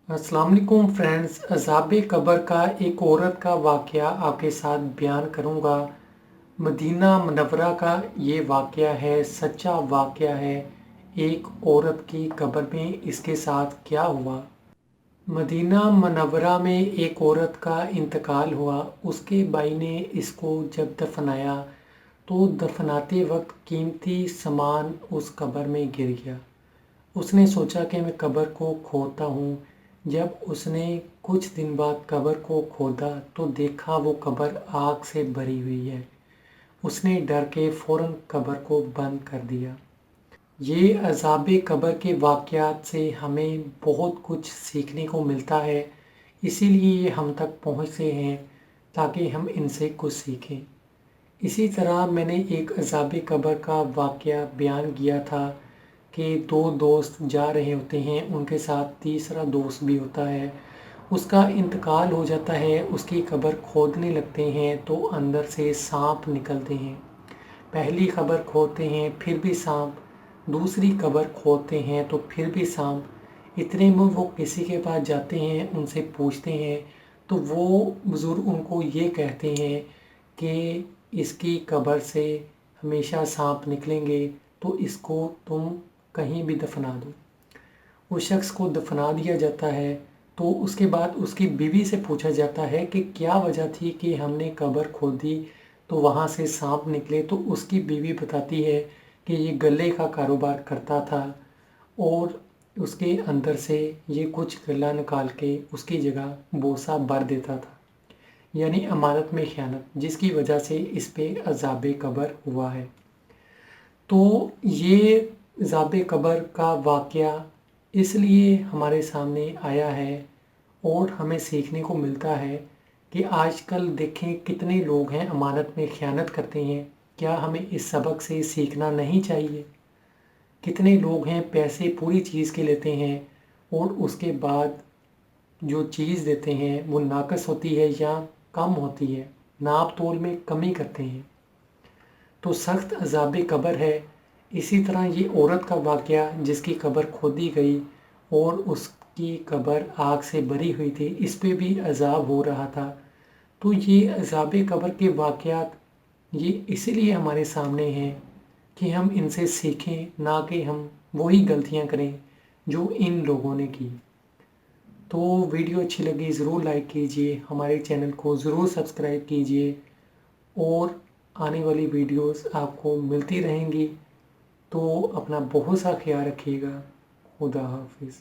अस्सलाम वालेकुम फ्रेंड्स। अज़ाब कब्र का एक औरत का वाक़या आपके साथ बयान करूँगा। मदीना मुनव्वरा का ये वाक़या है, सच्चा वाक़या है। एक औरत की कब्र में इसके साथ क्या हुआ। मदीना मुनव्वरा में एक औरत का इंतकाल हुआ। उसके भाई ने इसको जब दफनाया तो दफनाते वक्त कीमती सामान उस कब्र में गिर गया। उसने सोचा कि मैं कब्र को खोदता हूँ। जब उसने कुछ दिन बाद कब्र को खोदा तो देखा वो कब्र आग से भरी हुई है। उसने डर के फौरन कब्र को बंद कर दिया। ये अज़ाब कब्र के वाक़यात से हमें बहुत कुछ सीखने को मिलता है, इसीलिए ये हम तक पहुँचे हैं ताकि हम इनसे कुछ सीखें। इसी तरह मैंने एक अज़ाब कब्र का वाक़या बयान किया था कि दो दोस्त जा रहे होते हैं, उनके साथ तीसरा दोस्त भी होता है। उसका इंतकाल हो जाता है, उसकी कब्र खोदने लगते हैं तो अंदर से सांप निकलते हैं। पहली कब्र खोदते हैं फिर भी सांप, दूसरी कब्र खोदते हैं तो फिर भी सांप। इतने में वो किसी के पास जाते हैं, उनसे पूछते हैं तो वो बुज़ुर्ग उनको ये कहते हैं कि इसकी कब्र से हमेशा सांप निकलेंगे, तो इसको तुम कहीं भी दफना दो। उस शख्स को दफना दिया जाता है। तो उसके बाद उसकी बीवी से पूछा जाता है कि क्या वजह थी कि हमने कब्र खोदी तो वहाँ से सांप निकले। तो उसकी बीवी बताती है कि ये गले का कारोबार करता था और उसके अंदर से ये कुछ गला निकाल के उसकी जगह बोसा भर देता था, यानी अमानत में खयानत, जिसकी वजह से इस पे अज़ाब कब्र हुआ है। तो ये अज़ाब कब्र का वाक़या इसलिए हमारे सामने आया है और हमें सीखने को मिलता है कि आजकल देखें कितने लोग हैं अमानत में खयानत करते हैं। क्या हमें इस सबक से सीखना नहीं चाहिए। कितने लोग हैं पैसे पूरी चीज़ के लेते हैं और उसके बाद जो चीज़ देते हैं वो नाकस होती है या कम होती है, नाप तोल में कमी करते हैं, तो सख्त अज़ाब कब्र है। इसी तरह ये औरत का वाक़या जिसकी कब्र खोदी गई और उसकी कब्र आग से भरी हुई थी, इस पे भी अज़ाब हो रहा था। तो ये अज़ाब कब्र के वाक़यात ये इसीलिए हमारे सामने हैं कि हम इनसे सीखें, ना कि हम वही गलतियां करें जो इन लोगों ने की। तो वीडियो अच्छी लगी ज़रूर लाइक कीजिए, हमारे चैनल को ज़रूर सब्सक्राइब कीजिए और आने वाली वीडियोस आपको मिलती रहेंगी। तो अपना बहुत सा ख्याल रखिएगा। खुदा हाफिज़।